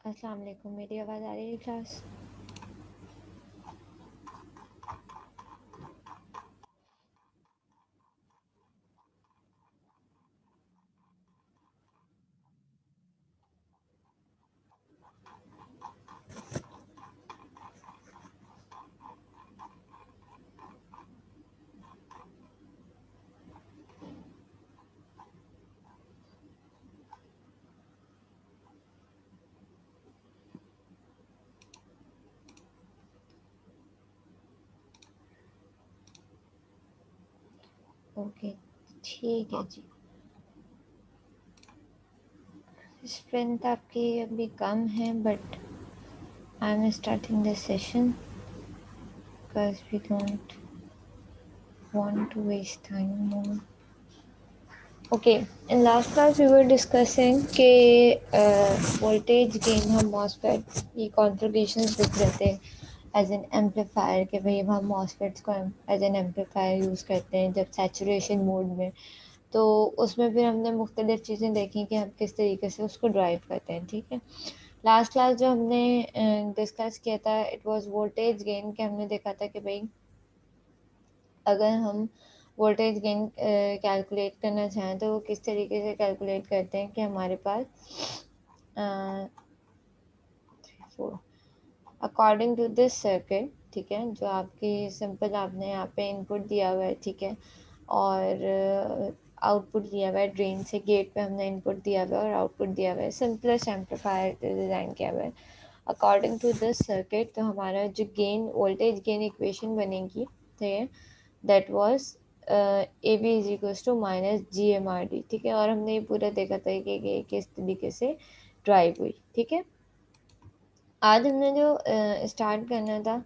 अस्सलाम वालेकुम, मेरी आवाज़ आ रही है क्लास? ओके, ठीक है जी। स्ट्रेंथ आपकी अभी कम है, but I am starting this session because we don't want to waste time more. Okay, in last class we were discussing कि voltage gain हम MOSFET की configurations लिख रहे थे एज एन एम्पलीफायर के भाई हम MOSFETs को एज एन एम्पलीफायर यूज़ करते हैं जब सैचुरेशन मोड में। तो उसमें फिर हमने मुख्तलिफ चीज़ें देखी कि हम किस तरीके से उसको ड्राइव करते हैं। ठीक है, लास्ट क्लास जो हमने डिस्कस किया था इट वाज वोल्टेज गेन के। हमने देखा था कि भाई अगर हम वोल्टेज गेन कैलकुलेट करना चाहें तो वो किस तरीके से कैलकुलेट करते हैं कि हमारे पास अकॉर्डिंग टू दिस सर्किट, ठीक है, जो आपकी सिंपल आपने यहाँ पे इनपुट दिया हुआ है, ठीक है, और आउटपुट दिया हुआ है ड्रेन से, गेट पे हमने इनपुट दिया हुआ है और आउटपुट दिया हुआ है, सिंपलेस्ट एम्पलीफायर डिज़ाइन किया हुआ है अकॉर्डिंग टू दिस सर्किट। तो हमारा जो गेन वोल्टेज गेन इक्वेशन बनेगी that was A B is equals to minus G M R D. ठीक है, और हमने ये पूरा देखा था कि किस तरीके से ड्राइव हुई। ठीक है, आज हमने जो स्टार्ट करना था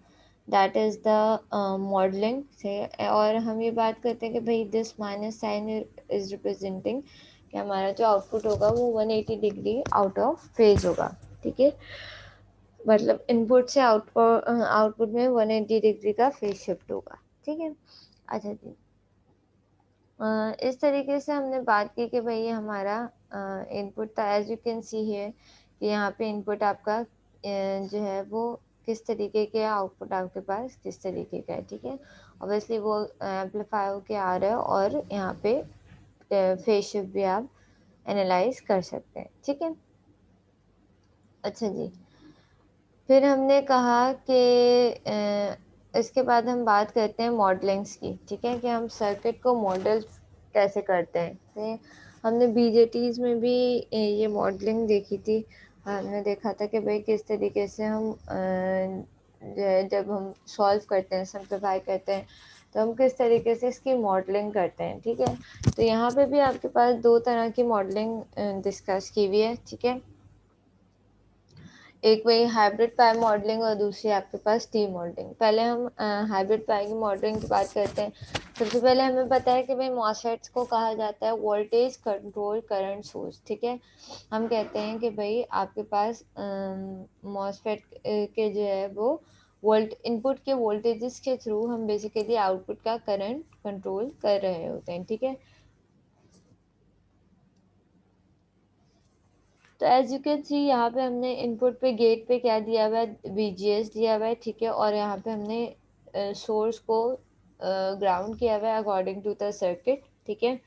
दैट इज़ द मॉडलिंग से, और हम ये बात करते हैं कि भाई this minus sign is representing कि हमारा जो आउटपुट होगा वो 180 डिग्री आउट ऑफ फेज होगा। ठीक है, मतलब इनपुट से आउटपुट में 180 डिग्री का फेज शिफ्ट होगा। ठीक है, अच्छा जी, इस तरीके से हमने बात की कि भाई ये हमारा इनपुट था। एज यू कैन सी है कि यहाँ पे इनपुट आपका जो है वो किस तरीके के, आउटपुट आपके पास किस तरीके का है। ठीक है, ऑब्वियसली वो एम्पलीफाई होके आ रहा है और यहाँ पे फेज शिफ्ट भी आप एनालाइज कर सकते हैं। ठीक है, अच्छा जी, फिर हमने कहा कि इसके बाद हम बात करते हैं मॉडलिंग्स की। ठीक है, कि हम सर्किट को मॉडल कैसे करते हैं। तो हमने बीजेटीज में भी ये मॉडलिंग देखी थी। हमने देखा था कि भाई किस तरीके से हम जब हम सॉल्व करते हैं, सिंप्लीफाई करते हैं, तो हम किस तरीके से इसकी मॉडलिंग करते हैं। ठीक है, तो यहाँ पे भी आपके पास दो तरह की मॉडलिंग डिस्कस की हुई है। ठीक है, एक वही हाइब्रिड पाई मॉडलिंग और दूसरी आपके पास टी मॉडलिंग। पहले हम हाइब्रिड पाई की मॉडलिंग की बात करते हैं। सबसे पहले हमें पता है कि भाई मॉसफेट्स को कहा जाता है वोल्टेज कंट्रोल करंट सोर्स। ठीक है, हम कहते हैं कि भाई आपके पास मॉसफेट के जो है वो वोल्ट इनपुट के वोल्टेजेस के थ्रू हम बेसिकली आउटपुट का करंट कंट्रोल कर रहे होते हैं। ठीक है, तो एज यू कैन सी यहाँ पे हमने इनपुट पे गेट पे क्या दिया हुआ है, VGS दिया हुआ है। ठीक है, और यहाँ पे हमने सोर्स को ग्राउंड किया हुआ है अकॉर्डिंग टू द सर्किट। ठीक है,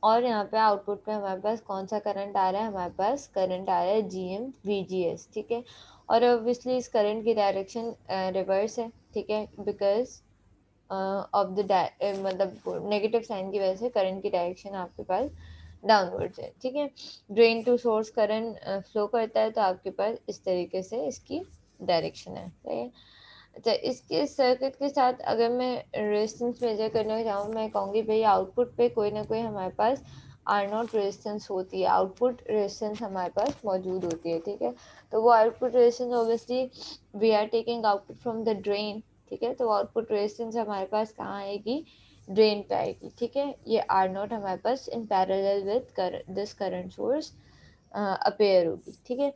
और यहाँ पे आउटपुट पे हमारे पास कौन सा करंट आ रहा है, हमारे पास करंट आ रहा है GM VGS। ठीक है, और ऑब्वियसली इस करंट की डायरेक्शन रिवर्स है। ठीक है, बिकॉज ऑफ द मतलब नेगेटिव साइन की वजह से करंट की डायरेक्शन आपके पास डाउनवर्ड्स है। ठीक है, drain to source current flow करता है, तो आपके पास इस तरीके से इसकी डायरेक्शन है। सही है, अच्छा, इसके सर्किट के साथ अगर मैं रेजिस्टेंस मेजर करना चाहूँ, मैं कहूँगी भाई आउटपुट पे कोई ना कोई हमारे पास R0 रेजिस्टेंस होती है, आउटपुट रेजिस्टेंस हमारे पास मौजूद होती है। ठीक है, तो वो output resistance obviously we are taking output from the drain. ठीक है, तो आउटपुट रेजिस्टेंस हमारे पास कहाँ आएगी, ड्रेन पे आएगी। ठीक है, ये R0 हमारे पास इन parallel with this current source appear होगी। ठीक है,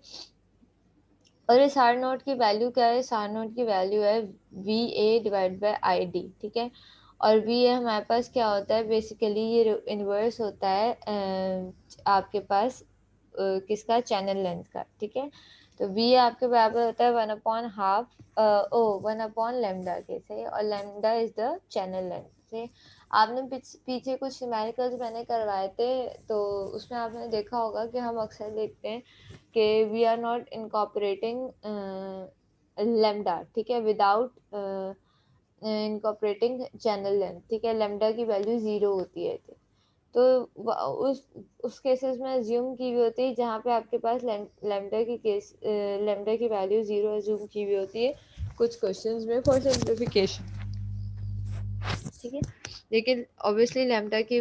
और इस आर नोट की वैल्यू क्या है, इस आर नोट की वैल्यू है VA डिवाइड बाई ID। ठीक है, और VA हमारे पास क्या होता है, बेसिकली ये इन्वर्स होता है आपके पास किसका, चैनल लेंथ का, ठीक है। तो V आपके बराबर होता है 1/2 के से, और lambda is the channel length से। आपने पीछे कुछ न्यूमेरिकल्स मैंने करवाए थे, तो उसमें आपने देखा होगा कि हम अक्सर देखते हैं कि we are not incorporating lambda, ठीक है, विदाउट इनकॉपरेटिंग चैनल लेंथ, ठीक है, लैम्डा की वैल्यू 0 होती है। तो उस केसेस में अज्यूम की हुई होती है जहाँ पे आपके पास लैम्डा की वैल्यू 0 अज्यूम की हुई होती है कुछ क्वेश्चंस में फॉर सिंप्लिफिकेशन, ठीक है। लेकिन ऑब्वियसली लैम्डा की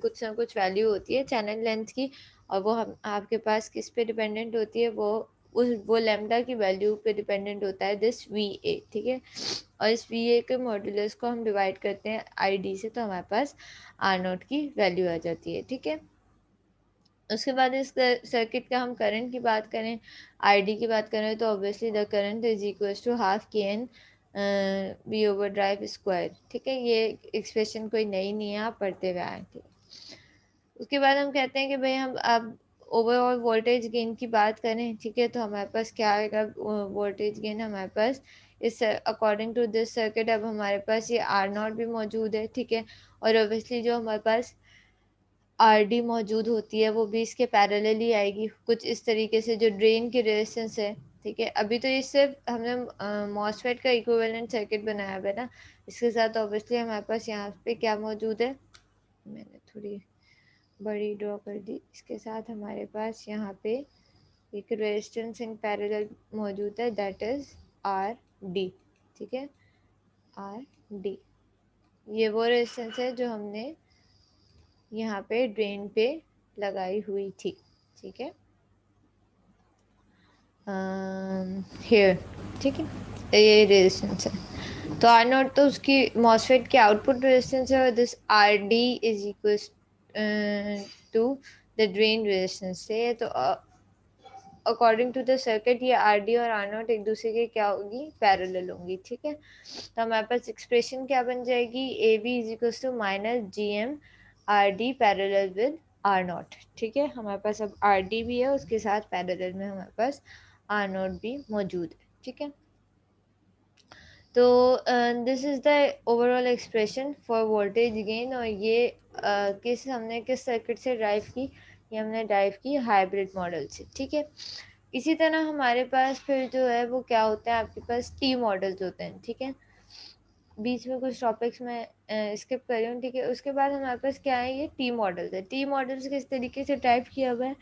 कुछ ना कुछ वैल्यू होती है चैनल लेंथ की, और वो हम आपके पास किस पे डिपेंडेंट होती है, वो लैम्डा की वैल्यू पे डिपेंडेंट होता है दिस वी ए, ठीक है। और इस वी ए के मॉड्यूलस को हम डिवाइड करते हैं आई डी से, तो हमारे पास आर नोट की वैल्यू आ जाती है, ठीक है। उसके बाद इस सर्किट का हम करंट की बात करें, आईडी की बात करें, तो obviously the current is equal to half K N B over drive square, ठीक है। ये एक्सप्रेशन कोई नई नहीं है, आप पढ़ते हुए आए थे। उसके बाद हम कहते हैं कि भाई हम अब ओवरऑल वोल्टेज गेन की बात करें, ठीक है, तो हमारे पास क्या आएगा, वोल्टेज गेन हमारे पास इस अकॉर्डिंग टू दिस सर्किट, अब हमारे पास ये आर नॉट भी मौजूद है, ठीक है। और ऑब्वियसली जो हमारे पास आर डी मौजूद होती है वो भी इसके पैरेलल ही आएगी, कुछ इस तरीके से, जो ड्रेन की रेजिस्टेंस है, ठीक है। अभी तो ये सिर्फ हमने मॉसफेट का इक्विवेलेंट सर्किट बनाया हुआ है ना, इसके साथ ऑब्वियसली हमारे पास यहाँ पे क्या मौजूद है, मैंने थोड़ी बड़ी ड्रॉ कर दी, इसके साथ हमारे पास यहाँ पे एक रेजिस्टेंस इन पैरेलल मौजूद है, दैट इज आर डी, ठीक है, आर डी। ये वो रेजिस्टेंस है जो हमने यहाँ पे ड्रेन पे लगाई हुई थी, ठीक है, हेयर, ठीक है, ये रेजिस्टेंस है। तो आर नॉट तो उसकी मॉसफेट की आउटपुट रेजिस्टेंस है, और this R D is equal to the drain resistance से। तो अकॉर्डिंग टू द सर्किट ये आर डी और आर नॉट एक दूसरे के क्या होगी, पैरेलल होंगी, ठीक है। तो हमारे पास एक्सप्रेशन क्या बन जाएगी, A B is equal to minus G M R D parallel with R naught, ठीक है। हमारे पास अब आर डी भी है, उसके साथ पैरेलल में हमारे पास आर नॉट भी मौजूद है, ठीक है। तो this is the overall expression for voltage gain, और ये हमने किस सर्किट से ड्राइव की, ये हमने ड्राइव की हाइब्रिड मॉडल से, ठीक है। इसी तरह हमारे पास फिर जो है वो क्या होता है, आपके पास टी मॉडल्स होते हैं, ठीक है। बीच में कुछ टॉपिक्स में स्किप कर रही हूँ, ठीक है। उसके बाद हमारे पास क्या है, ये टी मॉडल्स है। टी मॉडल्स किस तरीके से ड्राइव किया हुआ है,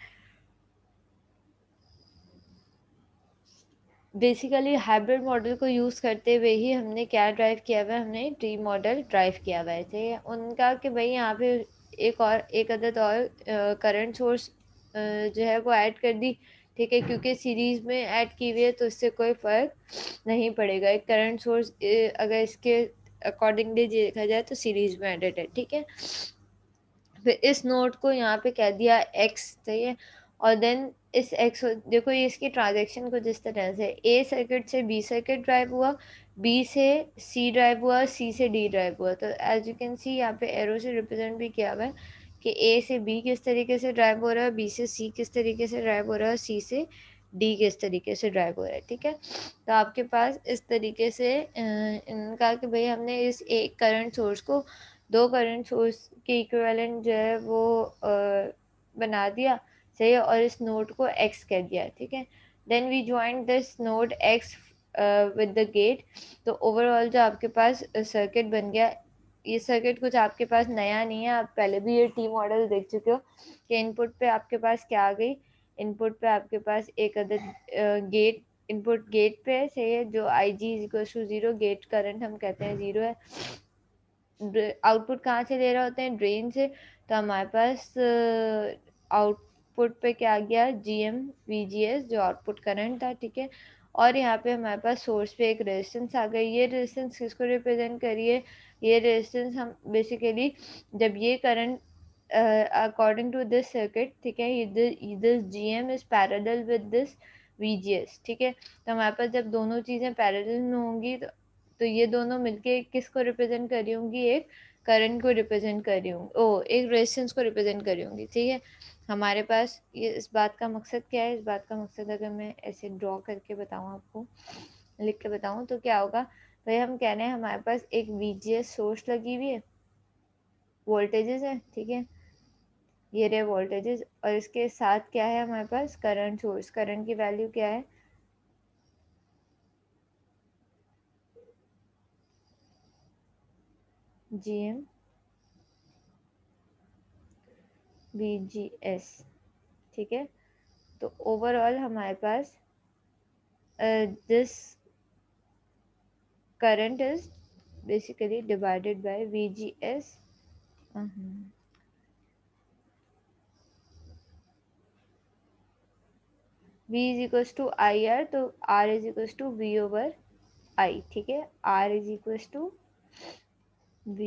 बेसिकली हाइब्रिड मॉडल को यूज़ करते हुए ही हमने क्या ड्राइव किया हुआ है, हमने टी मॉडल ड्राइव किया हुआ है, थे उनका कि भाई यहाँ पे एक अदद और करंट सोर्स जो है वो ऐड कर दी, ठीक है, क्योंकि सीरीज में ऐड की हुई है तो इससे कोई फ़र्क नहीं पड़ेगा। एक करंट सोर्स अगर इसके अकॉर्डिंगली देखा जाए तो सीरीज में एडेड है, ठीक है। फिर इस नोट को यहाँ पे कह दिया एक्स, सही है। और देन इस एक्स, देखो ये इसकी ट्रांजैक्शन कुछ इस तरह से, ए सर्किट से बी सर्किट ड्राइव हुआ, बी से सी ड्राइव हुआ, सी से डी ड्राइव हुआ। तो एज यू कैन सी यहाँ पे एरो से रिप्रेजेंट भी किया हुआ है कि ए से बी किस तरीके से ड्राइव हो रहा है, बी से सी किस तरीके से ड्राइव हो रहा है, सी से डी किस तरीके से ड्राइव हो रहा है, ठीक है। तो आपके पास इस तरीके से इनका कि भाई हमने इस एक करंट सोर्स को दो करंट सोर्स के इक्विवेलेंट जो है वो बना दिया, सही है, और इस नोड को x कह दिया, ठीक है। Then we join this node x with the gate. तो ओवरऑल जो आपके पास सर्किट बन गया, ये सर्किट कुछ आपके पास नया नहीं है, आप पहले भी ये टी मॉडल देख चुके हो कि इनपुट पे आपके पास क्या आ गई, इनपुट पे आपके पास एक अदद गेट, इनपुट गेट पे है, सही है, जो I G is equal to 0, gate current हम कहते हैं 0 है। आउटपुट कहाँ से ले रहे होते हैं, ड्रेन से। तो हमारे पास आउटपुट पे क्या आ गया, G M V G S, जो आउटपुट करंट था, ठीक है। और यहाँ पे हमारे पास सोर्स पे एक रेजिस्टेंस आ गई। ये रेजिस्टेंस किसको रिप्रेजेंट करिए, ये रेजिस्टेंस हम बेसिकली जब ये current according to this circuit, ठीक है, this G M is parallel with this V G S, ठीक है। तो हमारे पास जब दोनों चीज़ें पैरेलल में होंगी तो तो ये दोनों मिलके किसको रिप्रेजेंट कर रही होंगी, एक करंट को रिप्रेजेंट कर रही होंगी, एक रेजिस्टेंस को रिप्रेजेंट कर रही होंगी, ठीक है। हमारे पास ये इस बात का मकसद क्या है, इस बात का मकसद अगर मैं ऐसे ड्रॉ करके बताऊँ आपको, लिख के बताऊँ, तो क्या होगा भाई, हम कह रहे हैं हमारे पास एक VGS सोर्स लगी हुई है, वोल्टेजेस है, ठीक है, ये रहे वोल्टेजेस, और इसके साथ क्या है हमारे पास करंट सोर्स, करंट की वैल्यू क्या है, GM VGS, ठीक है। तो ओवरऑल हमारे पास this current is basically divided by VGS. V is equals to IR, तो R is equals to V over I, ठीक है, R is equals to V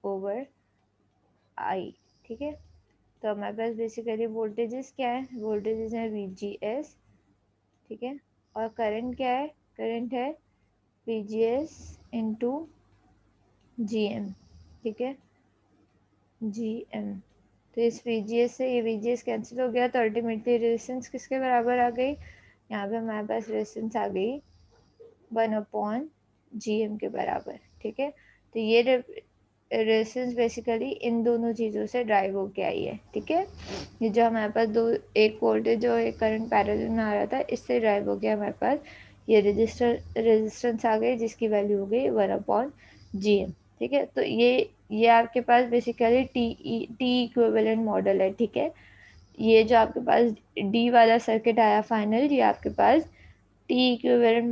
over I, ठीक है। तो हमारे पास बेसिकली वोल्टेजेस क्या है, वोल्टेजेस है VGS, ठीक है, और करंट क्या है, करंट है VGS इंटू GM, ठीक है, GM। तो इस VGS से ये VGS कैंसिल हो गया, तो अल्टीमेटली रेजिस्टेंस किसके बराबर आ गई, यहाँ पे हमारे पास रेजिस्टेंस आ गई 1/GM के बराबर, ठीक है। तो ये रेजिस्टेंस बेसिकली इन दोनों चीज़ों से ड्राइव होके आई है, ठीक है। ये जो हमारे पास दो, एक वोल्टेज और एक करंट पैरेलल में आ रहा था, इससे ड्राइव हो गया हमारे पास ये रेजिस्टेंस आ गई, जिसकी वैल्यू हो गई 1/GM, ठीक है। तो ये आपके पास बेसिकली टी इक्विवेलेंट मॉडल है, ठीक है। ये जो आपके पास डी वाला सर्किट आया फाइनल, ये आपके पास टी इक्विवेलेंट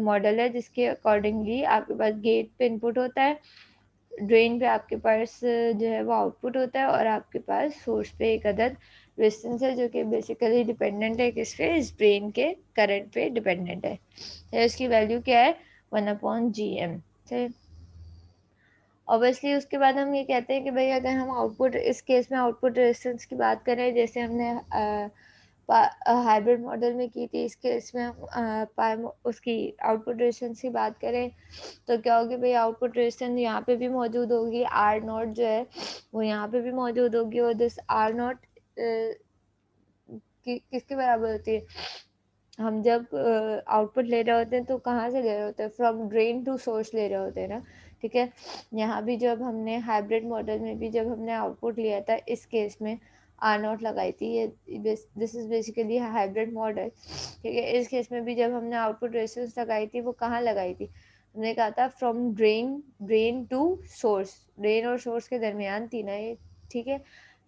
मॉडल है, जिसके अकॉर्डिंगली आपके पास गेट पे इनपुट होता है, ड्रेन पे आपके पास जो है वो आउटपुट होता है, और आपके पास सोर्स पे एक अदद रेजिस्टेंस है, जो कि बेसिकली डिपेंडेंट है किस पे, इस ड्रेन के करंट पे डिपेंडेंट है, तो इसकी वैल्यू क्या है 1/GM, ठीक। ऑब्वियसली उसके बाद हम ये कहते हैं कि भाई अगर हम आउटपुट, इस केस में आउटपुट रेजिस्टेंस की बात करें, जैसे हमने हाइब्रिड मॉडल में की थी, इस केस में हम उसकी आउटपुट रेजिस्टेंस की बात करें, तो क्या होगी भाई, आउटपुट रेजिस्टेंस यहाँ पे भी मौजूद होगी, R0 जो है वो यहाँ पे भी मौजूद होगी, और दिस R0 किसके बराबर होती है, हम जब आउटपुट ले रहे होते हैं तो कहाँ से ले रहे होते हैं, फ्रॉम ड्रेन टू सोर्स ले रहे होते हैं ना, ठीक है। यहाँ भी जब हमने हाइब्रिड मॉडल में भी जब हमने आउटपुट लिया था, इस केस में R0 लगाई थी, ये this is basically hybrid model, ठीक है। इस केस में भी जब हमने आउटपुट रेजिस्टेंस लगाई थी, वो कहाँ लगाई थी, हमने कहा था from drain to source, drain और सोर्स के दरमियान थी ना ये, ठीक है।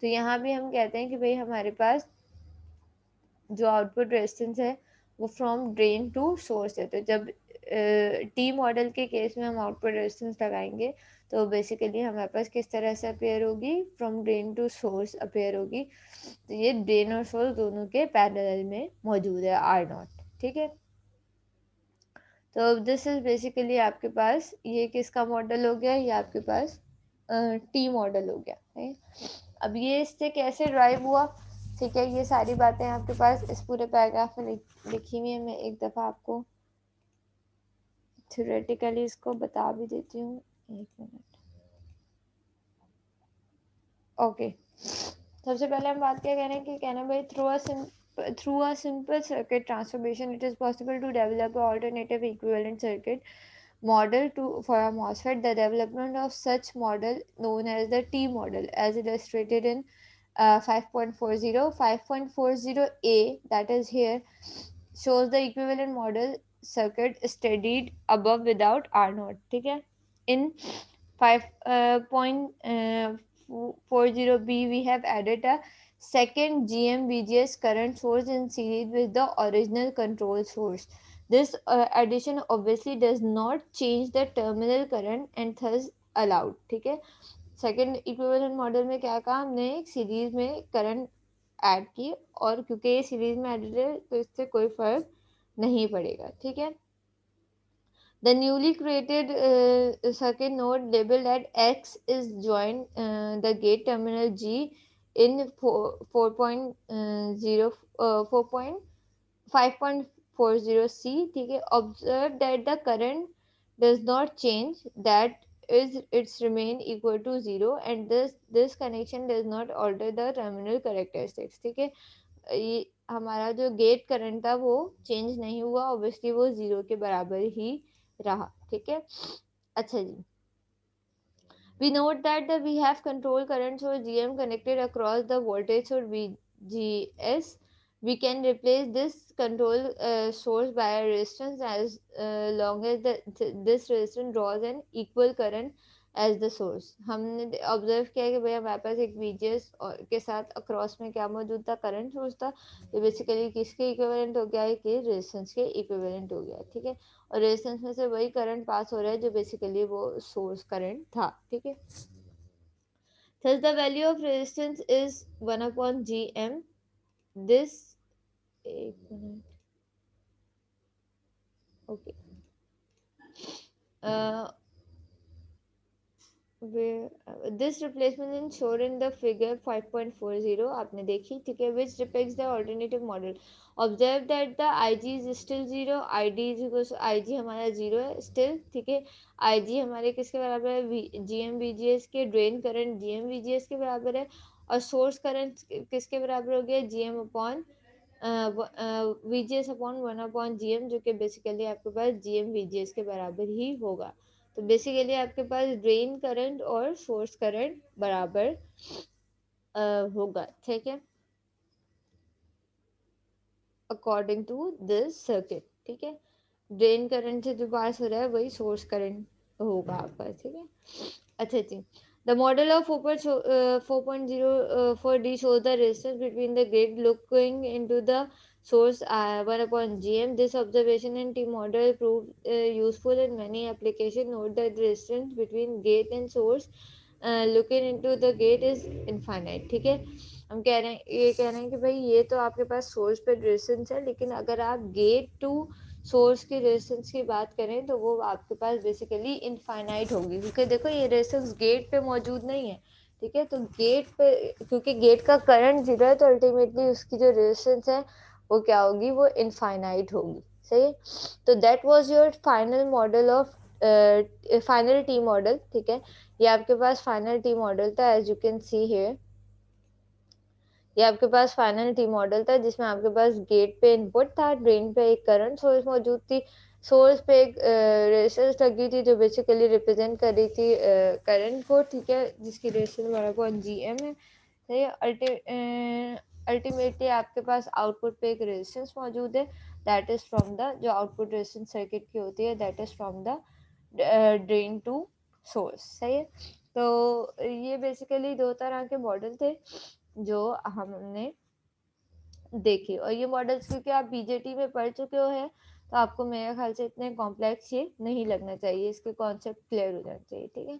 तो यहाँ भी हम कहते हैं कि भाई हमारे पास जो आउटपुट रेजिस्टेंस है वो फ्रॉम ड्रेन टू सोर्स है, तो जब टी मॉडल के केस में हम आउटपुट रेजिस्टेंस लगाएंगे, तो बेसिकली हमारे पास किस तरह से अपेयर होगी, from drain to source appear होगी, तो ये ड्रेन और सोर्स दोनों के पैरेलल में मौजूद है R0, ठीक है। तो दिस इज बेसिकली आपके पास ये किसका मॉडल हो गया, ये आपके पास टी मॉडल हो गया है। अब ये इससे कैसे ड्राइव हुआ, ठीक है, ये सारी बातें आपके पास इस पूरे पैराग्राफ में लिखी हुई है, मैं एक दफ़ा आपको थ्योरेटिकली इसको बता भी देती हूँ, एक मिनट। ओके, सबसे पहले हम बात क्या कह रहे हैं कि कहना भाई through a simple circuit transformation it is possible to develop an alternative equivalent circuit model for a MOSFET. The development of such model known as the T model as illustrated in 5.40 that is here shows the equivalent model circuit studied above without R0, ठीक है। In 5.40b we have added a second GM-VGS current source in series with the original control source. This addition obviously does not change the terminal current and thus allowed, ठीक है। Second equivalent model में क्या कहा हमने, एक series में current add की, और क्योंकि ये सीरीज में एडेड है तो इससे कोई फर्क नहीं पड़ेगा, ठीक है। The newly created circuit node labeled at X is joined the gate terminal G in 5.40C, ठीक है। Observe that the current does not change, that is its remain equal to 0, and this connection does not alter the terminal characteristics. ठीक है, ये हमारा जो gate current था वो change नहीं हुआ, ऑब्वियसली वो 0 के बराबर ही रहा। ठीक है, अच्छा जी, we note that we have control current source GM connected across the voltage source VGS. We can replace this control source by a resistance as long as this resistance draws an equal current as the source. हमने observe किया कि भाई हमारे पास एक VGS के साथ across में क्या मौजूद था, करंट सोर्स था, तो बेसिकली किसके इक्विवेलेंट हो गया है कि रेजिस्टेंस के इक्विवेलेंट हो गया। ठीक है, और रेजिस्टेंस में से वही करंट पास हो रहा है जो बेसिकली वो सोर्स करंट था। ठीक है, thus the value of resistance is 1 upon gm, this एक minute, okay, where this replacement is shown in the figure 5.40 आपने देखी। ठीक है, which depicts the alternative model. Observe that the ig is still 0, id is equals to ig हमारा 0 है still। ठीक है, ig हमारे किसके बराबर है, gm vgs के, ड्रेन करंट gm vgs के बराबर है, और सोर्स करंट किसके बराबर हो गया, gm upon vgs upon 1 upon gm, जो कि बेसिकली आपके पास gm vgs के बराबर ही होगा। तो बेसिकली आपके पास ड्रेन करंट और सोर्स करंट बराबर होगा। ठीक है, अकॉर्डिंग टू दिस सर्किट। ठीक है, ड्रेन करंट से जो पास हो रहा है वही सोर्स करंट होगा आपका। ठीक है, अच्छा जी, the model of 4.04D shows the resistance between the gate looking into the source 1 upon gm. This observation in T model proved useful in many applications. Note that the resistance between gate and source looking into the gate is infinite। ठीक है, हम कह रहे हैं, ये कह रहे हैं कि भाई ये तो आपके पास सोर्स पे रेजिस्टेंस है, लेकिन अगर आप गेट टू सोर्स की रेजिस्टेंस की बात करें तो वो आपके पास बेसिकली इनफाइनाइट होगी, क्योंकि देखो ये रेजिस्टेंस गेट पे मौजूद नहीं है। ठीक है, तो गेट पे क्योंकि गेट का करंट जीरो है तो अल्टीमेटली उसकी जो रेजिस्टेंस है वो क्या होगी, वो इनफाइनाइट होगी। सही है, तो that was your final model of final T model. ठीक है, ये आपके पास फाइनल टी मॉडल था, as you can see here. ये आपके पास फाइनल टी मॉडल था जिसमें आपके पास गेट पे इनपुट था, ड्रेन पे एक करंट सोर्स मौजूद थी, सोर्स पे एक रेजिस्टेंस लगी थी जो बेसिकली रिप्रेजेंट कर रही थी करंट को। ठीक है, जिसकी रेजिस्टेंस हमारा पॉइंट GM है। सही है, अल्टीमेटली आपके पास आउटपुट पे एक रेजिस्टेंस मौजूद है, दैट इज फ्रॉम द, जो आउटपुट रेजिस्टेंस सर्किट की होती है, that is from the drain to source. सही है, तो ये बेसिकली दो तरह के मॉडल थे जो हमने देखे, और ये मॉडल्स क्योंकि आप बीजेटी में पढ़ चुके हो हैं तो आपको मेरे ख्याल से इतने कॉम्प्लेक्स ये नहीं लगना चाहिए, इसके कॉन्सेप्ट क्लियर हो जाना चाहिए। ठीक है,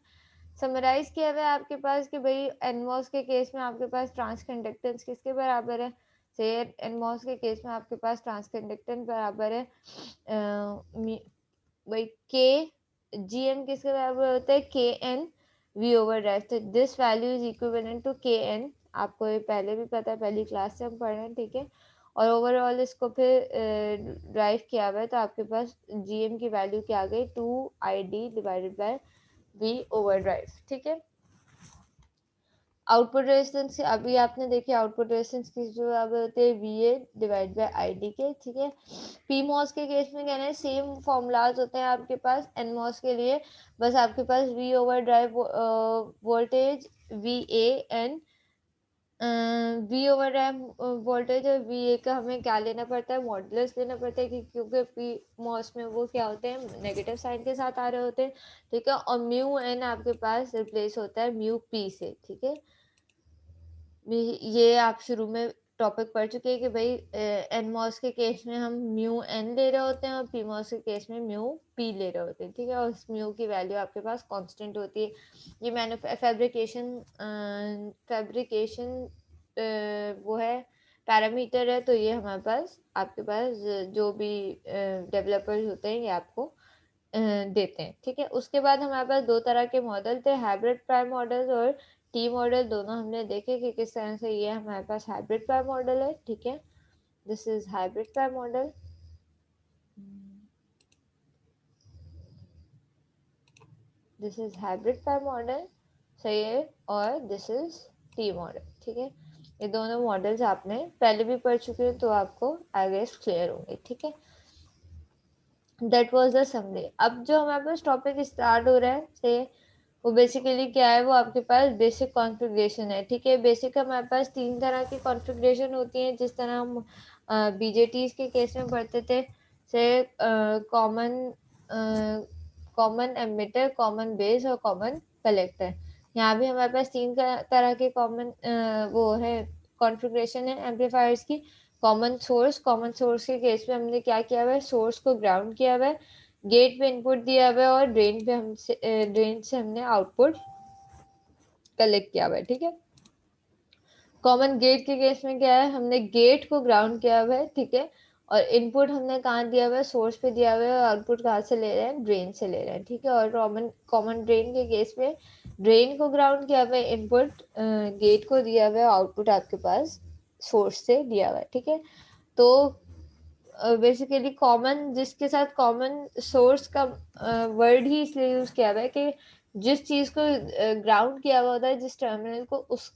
समराइज किया हुआ है आपके पास कि भाई एनमॉस के केस में आपके पास ट्रांस कंडक्टेंस किसके बराबर है, से एनमॉस के केस में आपके पास ट्रांस कंडक्टेंस बराबर है भाई के, जीएम किसके बराबर होता है, K N V over drive. तो this value is equivalent to K N, आपको ये पहले भी पता है, पहली क्लास से हम पढ़ रहे हैं। ठीक है, और ओवरऑल इसको फिर ड्राइव किया हुआ है तो आपके पास जीएम की वैल्यू क्या आ गई, 2ID divided by V over drive. ठीक है, आउटपुट रेजिस्टेंस अभी आपने देखी, आउटपुट रेजिस्टेंस की जो बराबर होते हैं VA डिवाइड बाय ID के। ठीक है, PMOS के केस में कहना है सेम फॉर्मूलाज होते हैं आपके पास NMOS के लिए, बस आपके पास V over drive voltage VA and V over drive voltage और VA का हमें क्या लेना पड़ता है, मॉडुलस लेना पड़ता है, क्योंकि PMOS में वो क्या होते हैं, नेगेटिव साइन के साथ आ रहे होते हैं। ठीक है, और म्यू एन आपके पास रिप्लेस होता है म्यू पी से। ठीक है, ये आप शुरू में टॉपिक पढ़ चुके हैं कि भाई एनमॉस के केस में हम म्यू एन ले रहे होते हैं और पीमॉस के केस में म्यू पी ले रहे होते हैं। ठीक है, और उस म्यू की वैल्यू आपके पास कांस्टेंट होती है। ये मैंने फैब्रिकेशन वो है, पैरामीटर है, तो ये हमारे पास आपके पास जो भी डेवलपर्स होते हैं ये आपको देते हैं। ठीक है, उसके बाद हमारे पास दो तरह के मॉडल थे, हाइब्रिड प्राइम मॉडल और टी मॉडल। दोनों हमने देखे कि किस तरह से ये हमारे पास हाइब्रिड प्राइम मॉडल है। ठीक है, this is hybrid prime model. This is hybrid fire model, सही है, और दिस इज टी मॉडल, ठीक है। ये दोनों मॉडल्स आपने पहले भी पढ़ चुके हो, तो आपको आई गेस क्लियर होंगे, ठीक है। That was the summary. अब जो हमारे पास टॉपिक स्टार्ट हो रहा है से, वो बेसिकली क्या है, वो आपके पास बेसिक कॉन्फ़िगरेशन है, ठीक है। बेसिक हमारे पास 3 तरह की कॉन्फ़िगरेशन होती है, जिस तरह हम बीजेटीज के केस में पढ़ते थे, से common common emitter, common base और कॉमन कलेक्टर। यहाँ भी हमारे पास 3 तरह के कॉमन वो है कॉन्फ़िगरेशन है एम्पलीफायर्स की। कॉमन सोर्स के केस में हमने क्या किया हुआ है, सोर्स को ग्राउंड किया हुआ है, गेट पे इनपुट दिया हुआ है, और ड्रेन से हमने आउटपुट कलेक्ट किया हुआ है, ठीक है। कॉमन गेट के केस में क्या है, हमने गेट को ग्राउंड किया हुआ है, ठीक है, और इनपुट हमने कहाँ दिया हुआ है, सोर्स पे दिया हुआ है, और आउटपुट कहाँ से ले रहे हैं, ड्रेन से ले रहे हैं, ठीक है। और कॉमन कॉमन ड्रेन के केस में ड्रेन को ग्राउंड किया हुआ है, इनपुट गेट को दिया हुआ है, आउटपुट आपके पास सोर्स से दिया हुआ है, ठीक है। तो बेसिकली कॉमन, जिसके साथ कॉमन सोर्स का वर्ड ही इसलिए यूज किया हुआ है कि जिस चीज को ग्राउंड किया हुआ होता है, जिस टर्मिनल को, उस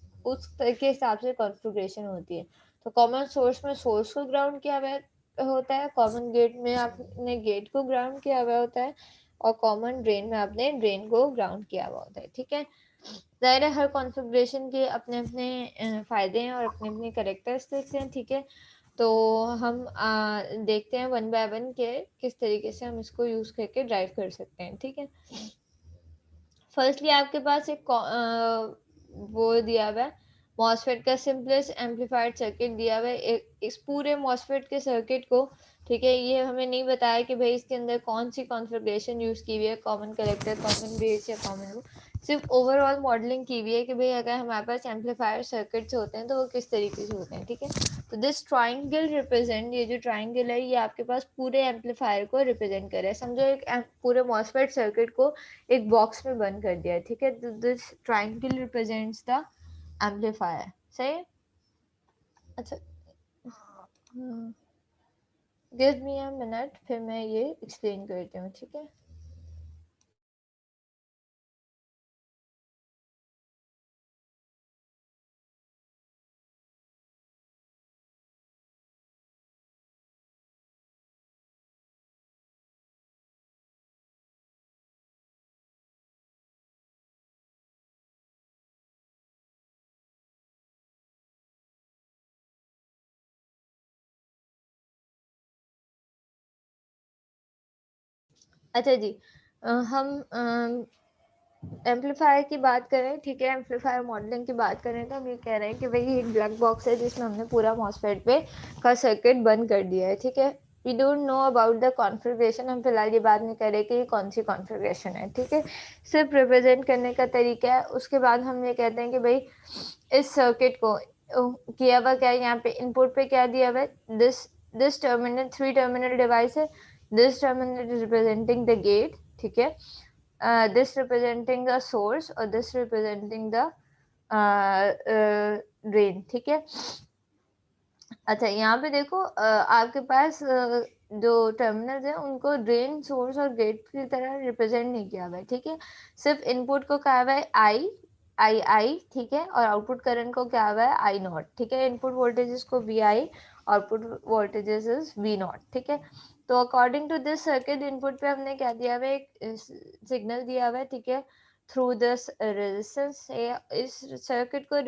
के हिसाब से कॉन्फ़िगरेशन होती है। तो कॉमन सोर्स में सोर्स को ग्राउंड किया हुआ होता है, कॉमन गेट में आपने गेट को ग्राउंड किया हुआ होता है, और कॉमन ड्रेन में आपने ड्रेन को ग्राउंड किया हुआ होता है, ठीक है। ज़ाहिर है हर कॉन्फ़िगरेशन के अपने अपने फ़ायदे हैं और अपने अपने करेक्टरिस्टिक्स हैं, ठीक है। तो हम देखते हैं वन बाय वन के किस तरीके से हम इसको यूज़ करके ड्राइव कर सकते हैं, ठीक है। फर्स्टली आपके पास एक वो दिया हुआ है, मॉसफेट का सिंपलेस्ट एम्पलीफायड सर्किट दिया हुआ है। इस पूरे मॉसफेट के सर्किट को, ठीक है, ये हमें नहीं बताया कि भाई इसके अंदर कौन सी कॉन्फ़िगरेशन यूज़ की हुई है, कॉमन कलेक्टर, कॉमन बेस या कॉमन वो, सिर्फ ओवरऑल मॉडलिंग की हुई है कि भाई अगर हमारे पास एम्पलीफायर सर्किट्स होते हैं तो वो किस तरीके से होते हैं, ठीक है। तो दिस ट्राइंगल रिप्रेजेंट, ये जो ट्राइंगल है ये आपके पास पूरे एम्पलीफायर को रिप्रेजेंट कर रहा है। समझो एक पूरे मॉसफेट सर्किट को एक बॉक्स में बंद कर दिया है, ठीक है। This triangle represents the amplifier, सही है। अच्छा, गिव मी अ मिनट, फिर मैं ये एक्सप्लेन करती हूँ, ठीक है। अच्छा जी, हम एम्पलीफायर की बात करें, ठीक है, एम्पलीफायर मॉडलिंग की बात करें, तो हम ये कह रहे हैं कि भाई एक ब्लैक बॉक्स है जिसमें हमने पूरा मॉसफेट पे का सर्किट बंद कर दिया है, ठीक है। We don't know about the configuration, हम फिलहाल ये बात नहीं कर रहे कि ये कौन सी कॉन्फ़िगरेशन है, ठीक है। सिर्फ रिप्रेजेंट करने का तरीका है। उसके बाद हम ये कहते हैं कि भाई इस सर्किट को किया हुआ क्या है, यहाँ पे इनपुट पे क्या दिया हुआ है, दिस टर्मिनल, 3 टर्मिनल डिवाइस है, this terminal is representing the gate, ठीक है, this representing the source और this representing the drain, ठीक है। अच्छा, यहाँ पे देखो आपके पास जो टर्मिनल्स हैं उनको ड्रेन, सोर्स और गेट की तरह रिप्रेजेंट नहीं किया हुआ है, ठीक है। सिर्फ इनपुट को कहा हुआ है आई, ठीक है, और आउटपुट करंट को क्या हुआ है, आई नॉट, ठीक है। इनपुट वोल्टेजेस को V I, output voltages is V naught, ठीक है। तो according to this circuit, input पे हमने क्या दिया हुआ है, एक सिग्नल दिया हुआ है, ठीक है, थ्रू दिस रेजिस्टेंस। इस सर्किट को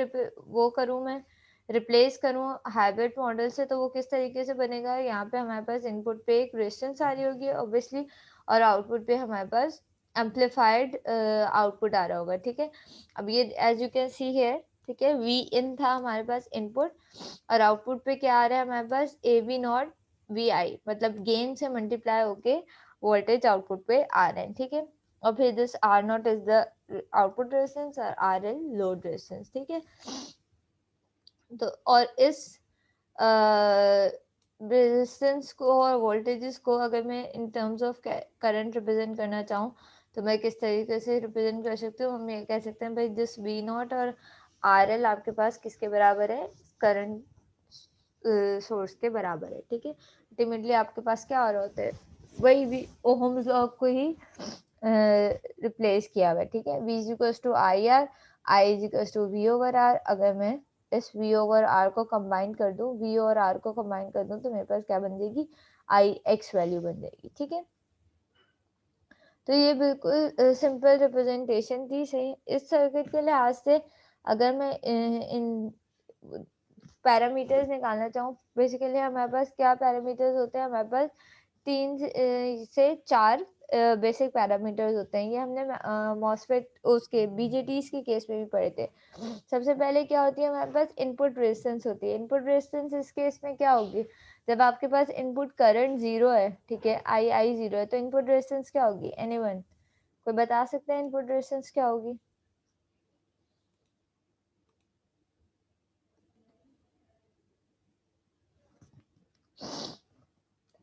वो करूँ मैं, रिप्लेस करूँ हाइब्रिड मॉडल से, तो वो किस तरीके से बनेगा, यहाँ पे हमारे पास इनपुट पे एक रेजिस्टेंस आ रही होगी ऑब्वियसली, और आउटपुट पे हमारे पास एम्पलीफाइड आउटपुट आ रहा होगा, ठीक है। अब ये as you can see here, ठीक है, वी इन था हमारे पास इनपुट, और आउटपुट पे क्या आ रहा है हमारे पास, ए वी नॉट वी आई, मतलब गेन से मल्टीप्लाई होके वोल्टेज आउटपुट पे आ रहे हैं, ठीक है। और फिर this R naught is the output resistance और आर एल लोड रेजिस्टेंस, ठीक है। तो और इस रेजिस्टेंस को और वोल्टेजेस को अगर मैं in terms of current represent करना चाहूँ, तो मैं किस तरीके से रिप्रेजेंट कर सकती हूँ, हम ये कह सकते हैं भाई दिस वी नॉट और आर एल आपके पास किसके बराबर है, करंट सोर्स के बराबर है, ठीक है। अल्टीमेटली आपके पास क्या आ रहा होता है, वही भी ओहम्स लॉ को ही रिप्लेस किया हुआ है, ठीक है। V is equal to I R, I is equal to V over R. अगर मैं इस V ओवर R को कंबाइन कर दूं, V और R को कंबाइन कर दूं, तो मेरे पास क्या बन जाएगी, आई एक्स वैल्यू बन जाएगी, ठीक है। तो ये बिल्कुल सिंपल रिप्रेजेंटेशन थी, सही। इस सर्किट के लिहाज से अगर मैं इन पैरामीटर्स निकालना चाहूँ, बेसिकली हमारे पास क्या पैरामीटर्स होते हैं, हमारे पास 3 से 4 बेसिक पैरामीटर्स होते हैं। ये हमने मॉसफेट उसके बीजेटीज के केस में भी पढ़े थे। सबसे पहले क्या होती है, हमारे पास इनपुट रेजिस्टेंस होती है। इनपुट रेजिस्टेंस इस केस में क्या होगी, जब आपके पास इनपुट करंट 0 है, ठीक है, आई 0 है, तो इनपुट रेजिस्टेंस क्या होगी, एनीवन कोई बता सकता है इनपुट रेजिस्टेंस क्या होगी।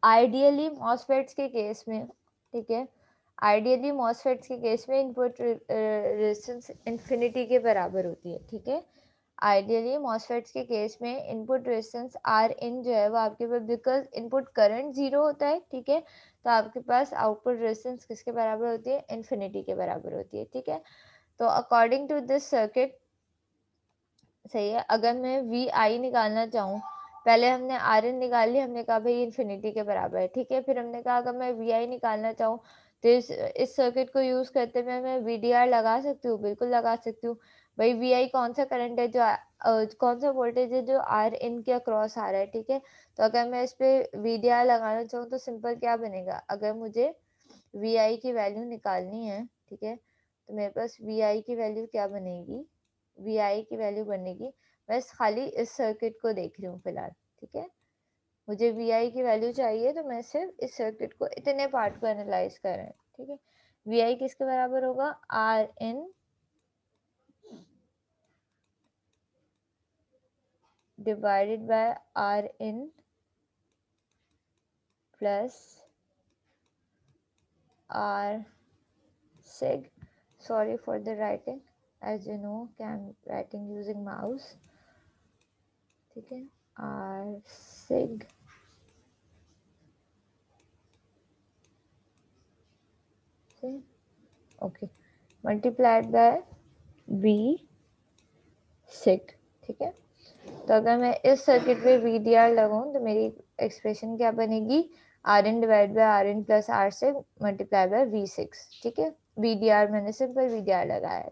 आइडियली मॉसफेट्स के केस में, ठीक है, आइडियली मॉसफेट्स के केस में इनपुट रेजिस्टेंस इन्फिनिटी के बराबर होती है, ठीक है। आइडियली मॉसफेट्स के केस में इनपुट रेजिस्टेंस आर इन जो है वो आपके पास, बिकॉज इनपुट करंट 0 होता है, ठीक है, तो आपके पास आउटपुट रेजिस्टेंस किसके बराबर होती है, इन्फिनिटी के बराबर होती है, ठीक है। तो अकॉर्डिंग टू दिस सर्किट, सही है, अगर मैं वी आई निकालना चाहूँ, पहले हमने आर एन निकाल ली, हमने कहा भाई इन्फिनिटी के बराबर है, ठीक है। फिर हमने कहा अगर मैं वी आई निकालना चाहूँ, तो इस सर्किट को यूज करते हुए मैं वी डी आर लगा सकती हूँ, बिल्कुल लगा सकती हूँ। भाई वी आई कौन सा करंट है जो कौन सा वोल्टेज है जो आर इन के अक्रॉस आ रहा है, ठीक है। तो अगर मैं इस पे वी डी आर लगाना चाहूँ, तो सिंपल क्या बनेगा, अगर मुझे वी आई की वैल्यू निकालनी है, ठीक है, तो मेरे पास वी आई की वैल्यू क्या बनेगी, वी आई की वैल्यू बनेगी, मैं खाली इस सर्किट को देख रही हूँ फिलहाल, ठीक है। मुझे वी आई की वैल्यू चाहिए, तो मैं सिर्फ इस सर्किट को, इतने पार्ट को एनालाइज कर रहे हैं, ठीक है। वी आई किसके बराबर होगा, R in divided by R in plus R sig. Sorry for the writing, as you know I'm writing using mouse, ठीक है, आर sig से okay multiplied by V sig, ठीक है। तो अगर मैं इस सर्किट पे वी डी आर लगाऊं, तो मेरी एक्सप्रेशन क्या बनेगी, R in divide by R in plus R sig multiply by V six, ठीक है। वी डी आर मैंने सिंपल वी डी आर लगाया है,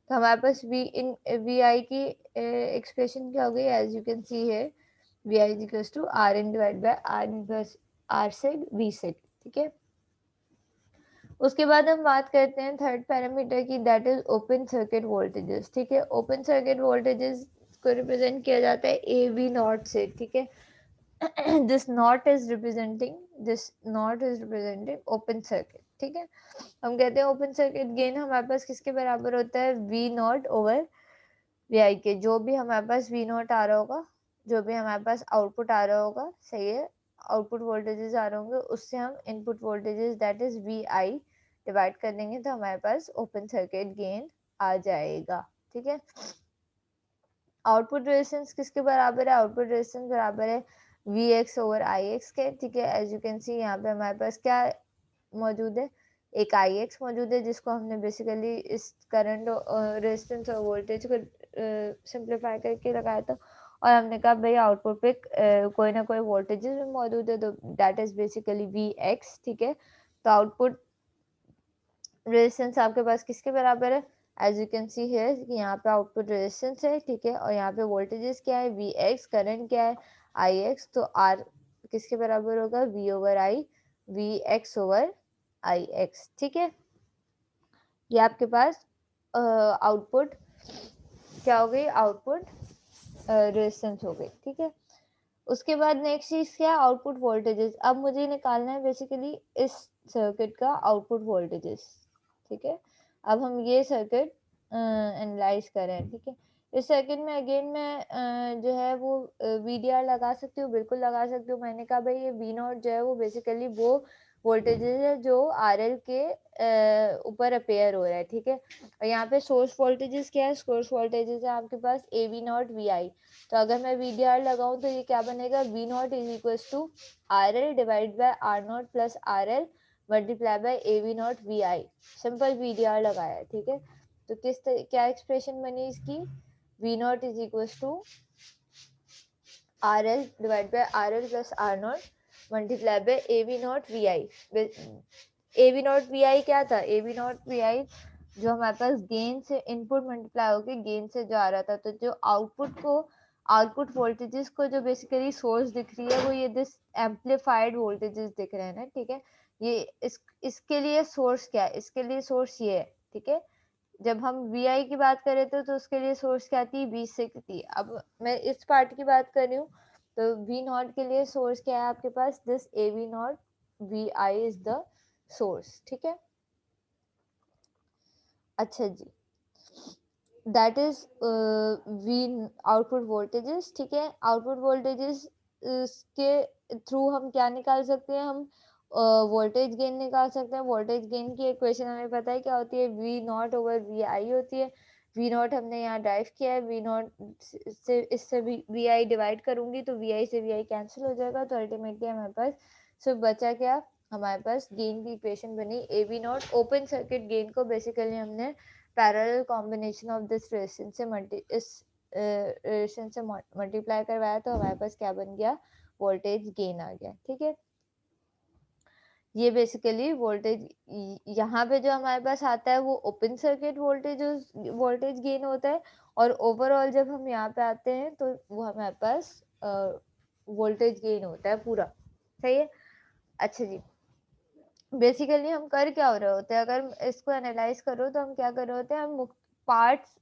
तो हमारे पास वी आई की एक्सप्रेशन क्या हो गई, एज यू कैन सी है, V I is equal to R in divide by R in plus R sig V sig, ठीक है। उसके बाद हम बात करते हैं थर्ड पैरामीटर की, that is open circuit voltages, ठीक है। ओपन सर्किट वोल्टेजेस को रिप्रेजेंट किया जाता है ए वी नॉट से, ठीक है। This naught is representing open circuit, ठीक है। हम कहते हैं ओपन सर्किट गेन हमारे पास किसके बराबर होता है, वी नॉट ओवर वी आई के। जो भी हमारे पास वी नॉट आ रहा होगा, जो भी हमारे पास आउटपुट आ रहा होगा, सही है, आउटपुट वोल्टेजेस आ रहे होंगे, उससे हम input voltages that is V I divide कर देंगे, तो हमारे पास ओपन सर्किट गेन आ जाएगा, ठीक है। आउटपुट रेजिस्टेंस किसके बराबर है, आउटपुट रेजिस्टेंस बराबर है V X over I X के, ठीक है। एज यू कैन सी यहाँ पे हमारे पास क्या मौजूद है, एक आई एक्स मौजूद है, जिसको हमने बेसिकली इस करंट रेजिस्टेंस और वोल्टेज को सिंप्लीफाई करके लगाया था, और हमने कहा भाई आउटपुट पे कोई ना कोई वोल्टेजेस भी मौजूद है, तो that is basically V X, ठीक है। तो आउटपुट रेजिस्टेंस आपके पास किसके बराबर है, as you can see here कि यहाँ पे आउटपुट रेजिस्टेंस है, ठीक है, और यहाँ पे वोल्टेजेस क्या है, वी एक्स, करंट क्या है, आई एक्स, तो आर किसके बराबर होगा, V over I, V X over I X, ठीक है। ये आपके पास आउटपुट क्या हो गई, आउटपुट रेजिस्टेंस हो गई, ठीक है। उसके बाद नेक्स्ट चीज क्या, आउटपुट वोल्टेजेस। अब मुझे निकालना है बेसिकली इस सर्किट का आउटपुट वोल्टेजेस, ठीक है। अब हम ये सर्किट एनालाइज करें, ठीक है। इस सर्किट में अगेन मैं जो है वो वी डी आर लगा सकती हूँ, बिल्कुल लगा सकती हूँ। मैंने कहा भाई ये वी नॉट जो है वो बेसिकली वो वोल्टेजेस है जो आर एल के ऊपर अपेयर हो रहा है, ठीक है। और यहाँ पे सोर्स वोल्टेजेस क्या है, सोर्स वोल्टेजेस है आपके पास ए वी नॉट वी आई। तो अगर मैं वी डी आर लगाऊं, तो ये क्या बनेगा, V not is equal to R L divide by R not plus R L multiply by A V not V I, simple V D R लगाया है, ठीक है। तो क्या एक्सप्रेशन बनी इसकी, V not is equal to R L divide by R L plus R not multiply by A V not V I. A V not V I क्या था, ए वी नॉट वी आई जो हमारे पास gain से input multiply होके gain से जो आ रहा था, तो जो आउटपुट वोल्टेजेस को जो बेसिकली सोर्स दिख रही है वो ये दिस एम्पलीफाइड वोल्टेजेस दिख रहे हैं ना, ठीक है। ये इसके लिए सोर्स क्या है, इसके लिए सोर्स ये है, ठीक है। जब हम वी आई की बात कर रहे थे तो उसके लिए सोर्स क्या थी, वी सिक्स थी। अब मैं इस पार्ट की बात कर रही हूँ, तो वी नॉट के लिए सोर्स क्या है आपके पास, this A V not V I is the source, ठीक है। अच्छा जी, that is V output voltages, ठीक है। आउटपुट वोल्टेजेस के थ्रू हम क्या निकाल सकते हैं, हम वोल्टेज गेन निकाल सकते हैं। वोल्टेज गेन की इक्वेशन हमें पता है क्या होती है, वी नॉट ओवर वी आई होती है। वी नॉट हमने यहाँ ड्राइव किया है, वी नॉट से इससे वी आई डिवाइड करूंगी तो वी आई से वी आई कैंसिल हो जाएगा, तो अल्टीमेटली हमारे पास सिर्फ बचा क्या, हमारे पास गेन की इक्वेशन बनी ए V not. Open circuit gain को बेसिकली हमने parallel combination of this resistance से इस रेजिस्टेंस से मल्टीप्लाई करवाया, तो हमारे पास क्या बन गया, वोल्टेज गेन आ गया, ठीक है। ये बेसिकली वोल्टेज यहाँ पे जो हमारे पास आता है वो ओपन सर्किट वोल्टेज गेन होता है, और ओवरऑल जब हम यहाँ पे आते हैं तो वो हमारे पास वोल्टेज गेन होता है पूरा, सही है। अच्छा जी, बेसिकली हम कर क्या हो रहे होते हैं, अगर इसको एनालाइज करो तो हम क्या कर रहे होते हैं, हम पार्ट्स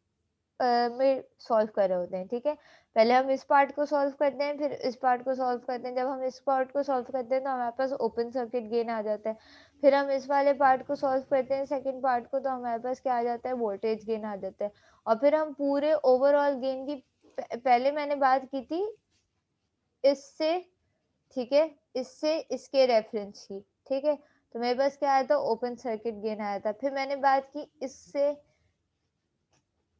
में सॉल्व कर रहे होते हैं, ठीक है। पहले हम इस पार्ट को सॉल्व करते हैं, फिर इस पार्ट को सॉल्व करते हैं। जब हम इस पार्ट को सॉल्व करते हैं तो हमारे पास ओपन सर्किट गेन आ जाता है। फिर हम इस वाले पार्ट को सॉल्व करते हैं, सेकंड पार्ट को, तो हमारे पास क्या आ जाता है, वोल्टेज गेन आ जाता है। और फिर हम पूरे ओवरऑल गेन की पहले मैंने बात की थी इससे, ठीक है, इससे इसके रेफरेंस की, ठीक है। तो मेरे पास क्या आया था, ओपन सर्किट गेन आया था। फिर मैंने बात की इससे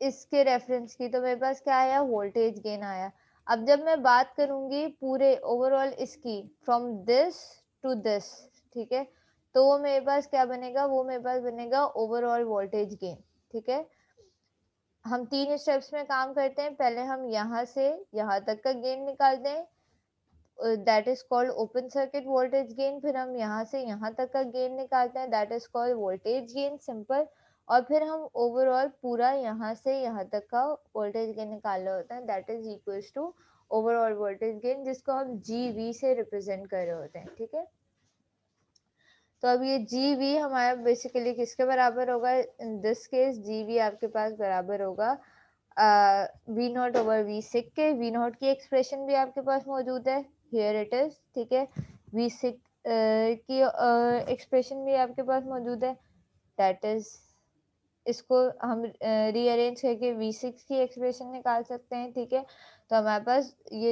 इसके रेफरेंस की, तो मेरे पास क्या आया, वोल्टेज गेन आया। अब जब मैं बात करूंगी पूरे ओवरऑल इसकी, फ्रॉम दिस टू दिस, ठीक है, तो वो मेरे पास क्या बनेगा, वो मेरे पास बनेगा ओवरऑल वोल्टेज गेन, ठीक है। हम 3 स्टेप्स में काम करते हैं, पहले हम यहाँ से यहाँ तक का गेन निकालते हैं, that is called open circuit voltage gain. फिर हम यहाँ से यहाँ तक का गेन निकालते हैं, that is called voltage gain, simple. और फिर हम ओवरऑल पूरा यहाँ से यहाँ तक का वोल्टेज गेन निकाल रहे होते हैं, that is equals to overall voltage gain, जिसको हम जी वी से रिप्रेजेंट कर रहे होते हैं, ठीक है। तो अब ये जी वी हमारा बेसिकली किसके बराबर होगा, in this case G V आपके पास बराबर होगा वी नॉट ओवर वी सिक के। वी नॉट की एक्सप्रेशन भी आपके पास मौजूद है, हियर इट इज, ठीक है। वी सिक की एक्सप्रेशन भी आपके पास मौजूद है, दैट इज, इसको हम रीअरेंज करके वी सिक्स की एक्सप्रेशन निकाल सकते हैं, ठीक है। तो हमारे पास ये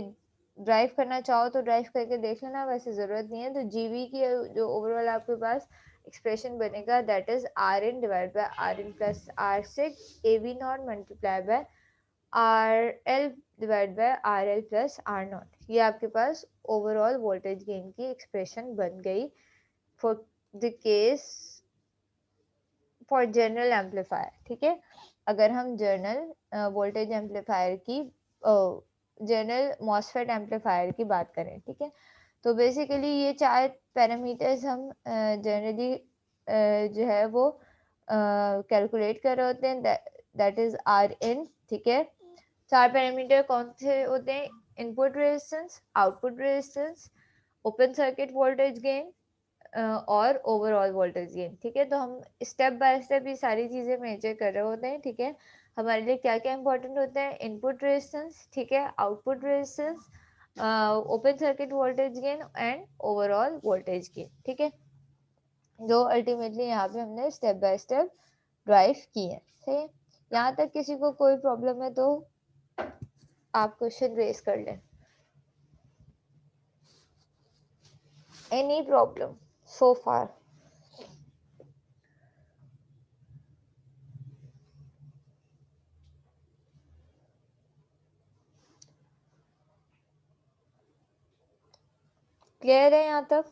ड्राइव करना चाहो तो ड्राइव करके देख लेना, वैसे ज़रूरत नहीं है। तो जी वी की जो ओवरऑल आपके पास एक्सप्रेशन बनेगा, that is R in divide by R in plus R six A V naught multiply by R L divide by R L plus R naught. ये आपके पास ओवरऑल वोल्टेज गेन की expression बन गई for the case for general amplifier, ठीक है। अगर हम जनरल वोल्टेज एम्पलीफायर की जनरल मॉसफेट एम्पलीफायर की बात करें, ठीक है। तो बेसिकली ये 4 पैरामीटर्स हम जनरली जो है वो कैलकुलेट कर रहे होते हैं, दैट इज आर इन, ठीक है। 4 पैरामीटर कौन से होते हैं, input resistance, output resistance, open circuit voltage gain और ओवरऑल वोल्टेज गेन, ठीक है। तो हम स्टेप बाय स्टेप ये सारी चीज़ें मेजर कर रहे होते हैं, ठीक है। हमारे लिए क्या क्या इंपॉर्टेंट होता है, इनपुट रेजिस्टेंस, ठीक है, output resistance, open circuit voltage gain and overall voltage gain, ठीक है, जो अल्टीमेटली यहाँ पे हमने स्टेप बाय स्टेप ड्राइव की है, सही है। यहाँ तक किसी को कोई प्रॉब्लम है तो आप क्वेश्चन रेज कर लें, एनी प्रॉब्लम सो फार। क्लियर है यहाँ तक?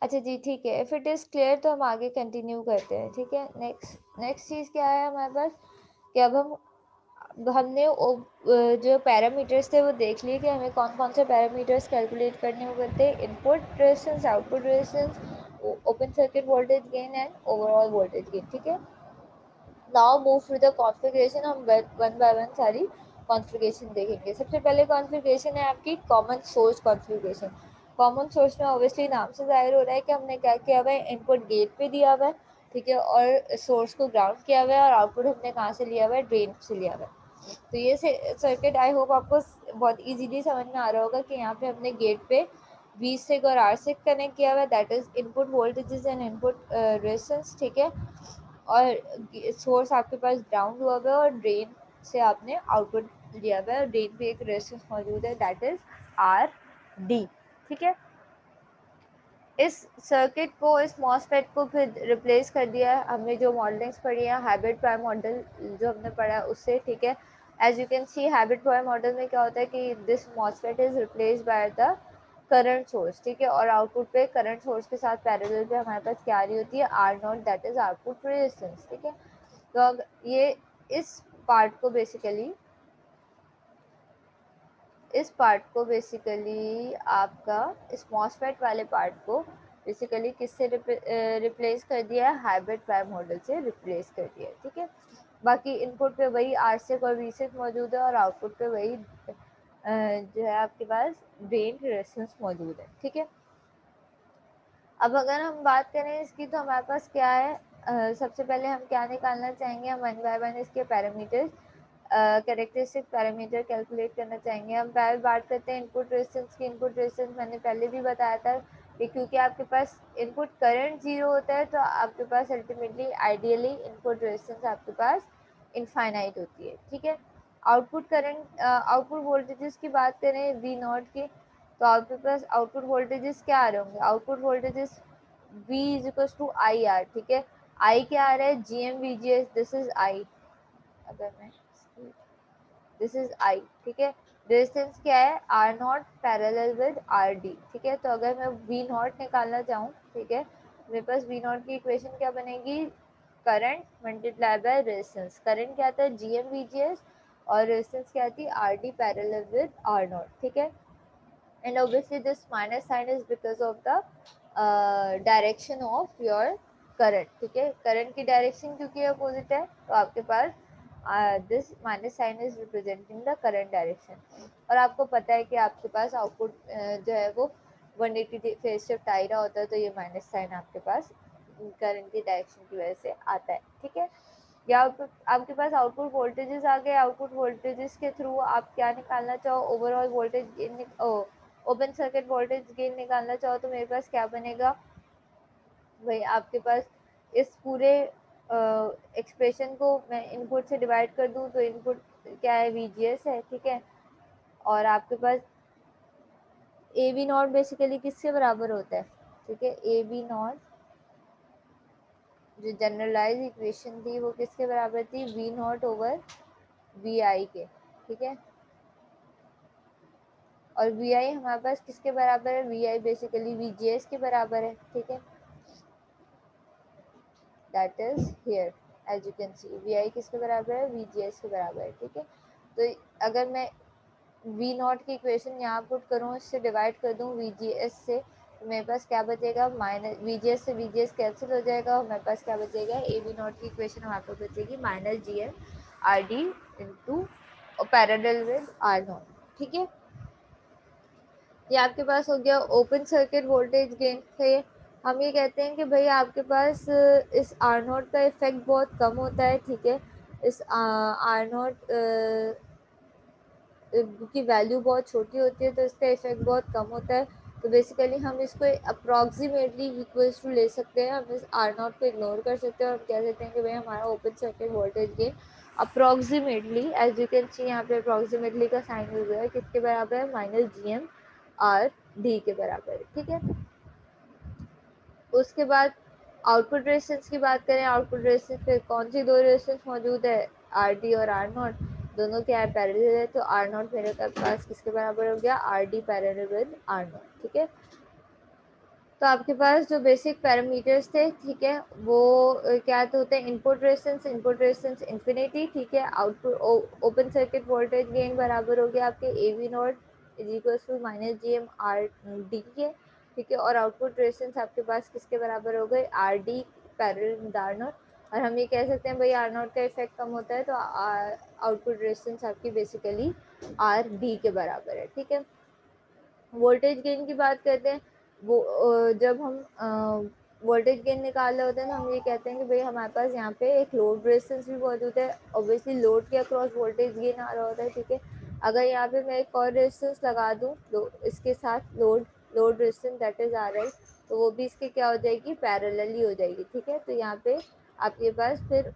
अच्छा जी, ठीक है। इफ़ इट इज़ क्लियर तो हम आगे कंटिन्यू करते हैं, ठीक है। नेक्स्ट चीज़ क्या है हमारे पास कि अब हमने जो पैरामीटर्स थे वो देख लिए कि हमें कौन कौन से पैरामीटर्स कैलकुलेट करने होते थे। Input resistance, output resistance, open circuit voltage gain and overall voltage gain, ठीक है। Now move to the configuration. हम वन बाय वन सारी कॉन्फ़िगरेशन देखेंगे। सबसे पहले कॉन्फ़िगरेशन है आपकी common source configuration. Common source में ऑब्वियसली नाम से जाहिर हो रहा है कि हमने क्या किया हुआ है, इनपुट गेट पे दिया हुआ है, ठीक है, और सोर्स को ग्राउंड किया हुआ है, और आउटपुट हमने कहाँ से लिया हुआ है, ड्रेन से लिया हुआ है। तो ये सर्किट आई होप आपको बहुत इजीली समझ में आ रहा होगा कि यहाँ पे हमने गेट पे V6 और R6 कनेक्ट किया हुआ है, that is input voltages and input resistance, ठीक है। और सोर्स आपके पास ग्राउंड हुआ हुआ है, और ड्रेन से आपने आउटपुट लिया हुआ है, और ड्रेन पे एक रेजिस्टेंस मौजूद है, दैट इज RD, ठीक है। इस सर्किट को, इस मॉसफेट को फिर रिप्लेस कर दिया है हमने जो मॉडलिंग्स पढ़ी है हाइब्रिड प्राइम मॉडल जो हमने पढ़ा है उससे, ठीक है। As you can see hybrid prime model में क्या होता है कि this MOSFET is replace by the current source, ठीक है, और आउटपुट पे करंट सोर्स के साथ पैरेलल पे हमारे पास क्या आ रही होती है, R0, that is output resistance, ठीक है। तो ये इस पार्ट को बेसिकली आपका इस मॉसफेट वाले पार्ट को बेसिकली किससे रिप्लेस कर दिया है, हाइब्रिड प्राइम मॉडल से रिप्लेस कर दिया है, ठीक है। बाकी इनपुट पे वही R6 और V6 मौजूद है, और आउटपुट पे वही जो है आपके पास ड्रेन रेजिस्टेंस मौजूद है, ठीक है। अब अगर हम बात करें इसकी तो हमारे पास क्या है, सबसे पहले हम क्या निकालना चाहेंगे, हम वन बाय वन इसके पैरामीटर्स कैरेक्टरिस्टिक पैरामीटर कैलकुलेट करना चाहेंगे। हम पहले बात करते हैं इनपुट रेजिस्टेंस की। इनपुट रेजिस्टेंस मैंने पहले भी बताया था कि क्योंकि आपके पास इनपुट करंट जीरो होता है तो आपके पास अल्टीमेटली आइडियली इनपुट रेजिस्टेंस आपके पास इनफाइनाइट होती है, ठीक है। आउटपुट करंट, आउटपुट वोल्टेजेस की बात करें वी नॉट की, तो आपके पास आउटपुट वोल्टेजेस क्या आ रहे होंगे, output voltages V is equal to I R, ठीक है। आई क्या आ रहा है, GM/VGS, दिस इज आई। अगर मैं दिस इज आई, ठीक है। रेजिस्टेंस क्या है, R0 पैरेलल विद RD, ठीक है। तो अगर मैं V0 निकालना चाहूँ, ठीक है, मेरे पास V0 की इक्वेशन क्या बनेगी, current multiply by resistance. Current क्या आता है, GM/VGS, और रेजिस्टेंस क्या आती है, RD पैरेलल विद R0, ठीक है। and obviously this minus sign is because of the direction of your current, ठीक है। करंट की डायरेक्शन क्योंकि अपोजिट है तो आपके पास this minus sign is representing the current direction. और आपको पता है कि आपके पास आउटपुट जो है वो 180 फेज शिफ्ट आ ही रहा होता है, तो ये माइनस साइन आपके पास करंट की डायरेक्शन की वजह से आता है, ठीक है। या आपके पास आउटपुट वोल्टेजेस आ गए। आउटपुट वोल्टेजेस के थ्रू आप क्या निकालना चाहो, overall voltage gain, open circuit voltage gain निकालना चाहो तो मेरे पास क्या बनेगा भाई, आपके पास इस पूरे एक्सप्रेशन को मैं इनपुट से डिवाइड कर दूं तो इनपुट क्या है, VGS है, ठीक है। और आपके पास AB0 बेसिकली किसके बराबर होता है, ठीक है। AB0 जो जनरलाइज इक्वेशन थी वो किसके बराबर थी, V0/VI के, ठीक है। और VI हमारे पास किसके बराबर है, VI बेसिकली VGS के बराबर है, ठीक है। That is here as you can see VI किसके बराबर है, VGS के बराबर है, ठीक है। तो अगर मैं V0 की इक्वेशन यहाँ पुट करूँ, इससे डिवाइड कर दूँ VGS से, तो मेरे पास क्या बचेगा, माइनस VGS से VGS कैंसिल हो जाएगा, और मेरे पास क्या बचेगा, AB0 की इक्वेशन वहाँ पर बचेगी -GM/RD into parallel with R0, ठीक है। ये आपके पास हो गया ओपन सर्किट वोल्टेज गेन है। हम ये कहते हैं कि भाई आपके पास इस R0 का इफेक्ट बहुत कम होता है, ठीक है। इस R0 की वैल्यू बहुत छोटी होती है तो इसका इफेक्ट बहुत कम होता है। तो बेसिकली हम इसको अप्रॉक्सीमेटली इक्वल्स टू ले सकते हैं। हम इस R0 को इग्नोर कर सकते हैं और हम कह सकते हैं कि भाई हमारा open circuit voltage gain approximately, as you can see यहाँ पे अप्रॉक्सीमेटली का साइन यूज हुआ है, किसके बराबर है, -GM/RD के बराबर है, ठीक है। उसके बाद आउटपुट रेजिस्टेंस की बात करें, आउटपुट रेजिस्टेंस पे कौन सी दो रेजिस्टेंस मौजूद है, RD और R0, दोनों क्या है, पैरेलल है। तो R0 मेरे पास किसके बराबर हो गया, RD पैरेलल विद R0, ठीक है। तो आपके पास जो बेसिक पैरामीटर्स थे, ठीक है, वो क्या तो होते हैं, इनपुट रेजिस्टेंस इन्फिनिटी, ठीक है, output open circuit voltage gain बराबर हो गया आपके A V not is equal to minus G M R D के, ठीक है, और आउटपुट रेजिस्टेंस आपके पास किसके बराबर हो गए, R D parallel with R naught, और हम ये कह सकते हैं भाई आर नॉट का इफेक्ट कम होता है तो आउटपुट रेजिस्टेंस आपकी बेसिकली आर डी के बराबर है, ठीक है। वोल्टेज गेन की बात करते हैं, वो जब हम वोल्टेज गेन निकाल रहे होते हैं तो हम ये कहते हैं कि भाई हमारे पास यहाँ पे एक लोड रेजिस्टेंस भी मौजूद है, ऑब्वियसली लोड के अक्रॉस वोल्टेज गेन आ रहा होता है, ठीक है। अगर यहाँ पे मैं एक और रेजिस्टेंस लगा दूँ इसके साथ load resistance that is R L, तो वो भी इसके क्या हो जाएगी, पैरेलल ही हो जाएगी, ठीक है। तो यहाँ पे आपके पास फिर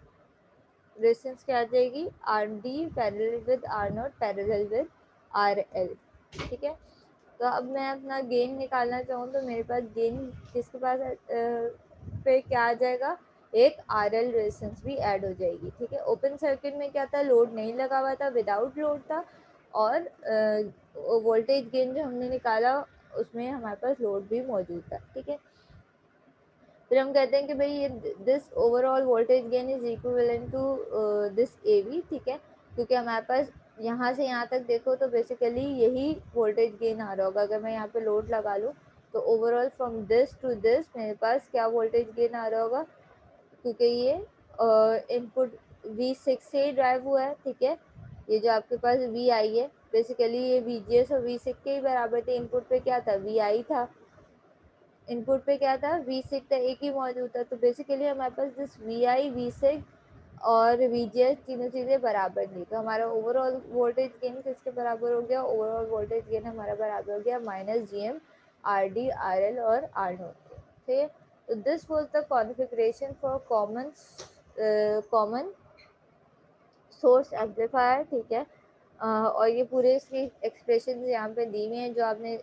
रेजिस्टेंस क्या आ जाएगी, R D parallel with R naught parallel with R L, ठीक है। तो अब मैं अपना गेन निकालना चाहूँ तो मेरे पास गेन किसके पास पे क्या आ जाएगा, एक आर एल रेजिस्टेंस भी ऐड हो जाएगी, ठीक है। ओपन सर्किट में क्या था, लोड नहीं लगा हुआ था, विदाउट लोड था, और वोल्टेज गेन जो हमने निकाला उसमें हमारे पास लोड भी मौजूद था, ठीक है। फिर हम कहते हैं कि भाई ये this overall voltage gain is equivalent to this A V, ठीक है, क्योंकि हमारे पास यहाँ से यहाँ तक देखो तो बेसिकली यही वोल्टेज गेन आ रहा होगा। अगर मैं यहाँ पे लोड लगा लूँ तो overall from this to this मेरे पास क्या वोल्टेज गेन आ रहा होगा, क्योंकि ये इनपुट V6 से ही ड्राइव हुआ है, ठीक है। ये जो आपके पास Vi है बेसिकली ये VGS और V6 के ही बराबर थे। इनपुट पे क्या था, Vi था, इनपुट पे क्या था, V6 था, एक ही मौजूद था, तो बेसिकली हमारे पास दिस Vi V6 और VGS तीनों चीज़ें बराबर नहीं, तो हमारा ओवरऑल वोल्टेज गेन किसके बराबर हो गया, ओवरऑल वोल्टेज गेन हमारा बराबर हो गया माइनस GM RD RL और R0, ठीक है। तो this was the configuration for common source amplifier, ठीक है। और ये पूरे इसकी एक्सप्रेशन यहाँ पे दी हुई हैं, जो आपने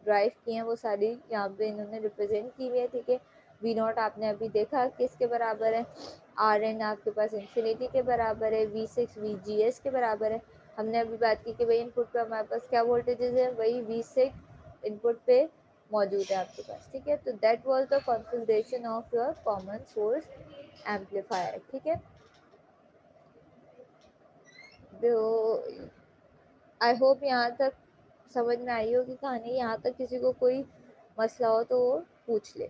ड्राइव की हैं वो सारी यहाँ पे इन्होंने रिप्रेजेंट की हुई है, ठीक है। वी नॉट आपने अभी देखा किसके बराबर है, आर एन आपके पास इन्फिनिटी के बराबर है, V6 VGS के बराबर है। हमने अभी बात की कि भाई इनपुट पे हमारे पास क्या वोल्टेजेस है, वही V6 इनपुट पे मौजूद है आपके पास, ठीक है। तो that was the configuration of your common source amplifier, ठीक है। तो आई होप यहाँ तक समझ में आई होगी कहानी। यहाँ तक किसी को कोई मसला हो तो वो पूछ ले।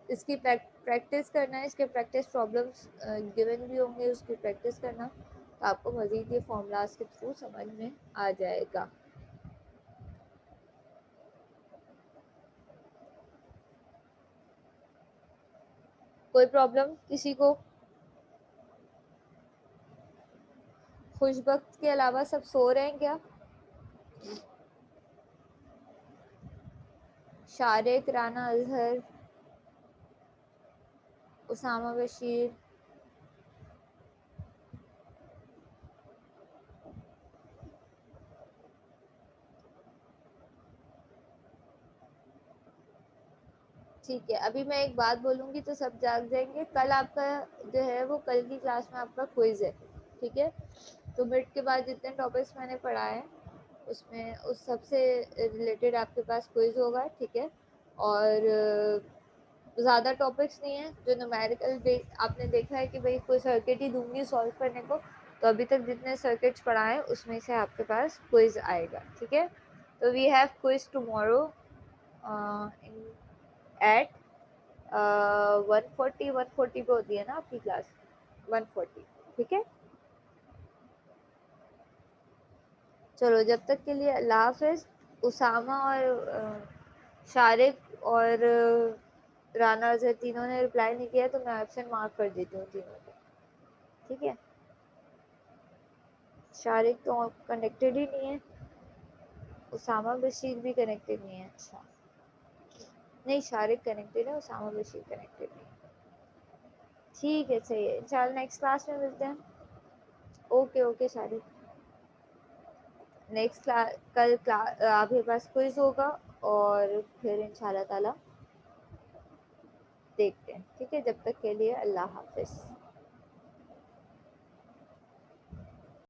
इसकी प्रैक्टिस करना है, इसके प्रैक्टिस प्रॉब्लम्स गिवन भी होंगे, उसकी प्रैक्टिस करना, तो आपको मज़ीद ये फॉर्मूलाज के थ्रू समझ में आ जाएगा। कोई प्रॉब्लम किसी को? खुशबख्त के अलावा सब सो रहे हैं क्या? शारिक, राना अजहर, उसामा बशीर, ठीक है। अभी मैं एक बात बोलूँगी तो सब जाग जाएंगे। कल आपका जो है वो कल की क्लास में आपका क्विज है, ठीक है। तो मिड के बाद जितने टॉपिक्स मैंने पढ़ाए हैं उसमें उस सबसे रिलेटेड आपके पास क्विज होगा, ठीक है। और ज़्यादा टॉपिक्स नहीं है जो न्यूमेरिकल आपने देखा है कि भाई कोई सर्किट ही दूंगी सॉल्व करने को, तो अभी तक जितने सर्किट्स पढ़ाए उसमें से आपके पास क्विज आएगा, ठीक है। तो we have quiz tomorrow at 140 पे होती है ना आपकी क्लास, 140, ठीक है। चलो जब तक के लिए अल्लाह हाफिज। उसामा और शारिक और राना अजहर तीनों ने रिप्लाई नहीं किया तो मैं एब्सेंट मार्क कर देती हूँ तीनों को, ठीक है। शारिक तो कनेक्टेड ही नहीं है, उसामा बशीर भी कनेक्टेड नहीं है। अच्छा नहीं, शारिक कनेक्टेड है, उसामा बशीर कनेक्टेड नहीं है। ठीक है, सही है। चल नेक्स्ट क्लास में मिलते हैं। Okay okay Shariq, next class कल क्लास आपके पास क्विज होगा और फिर इंशाल्लाह ताला देखते हैं, ठीक है। जब तक के लिए अल्लाह हाफिज।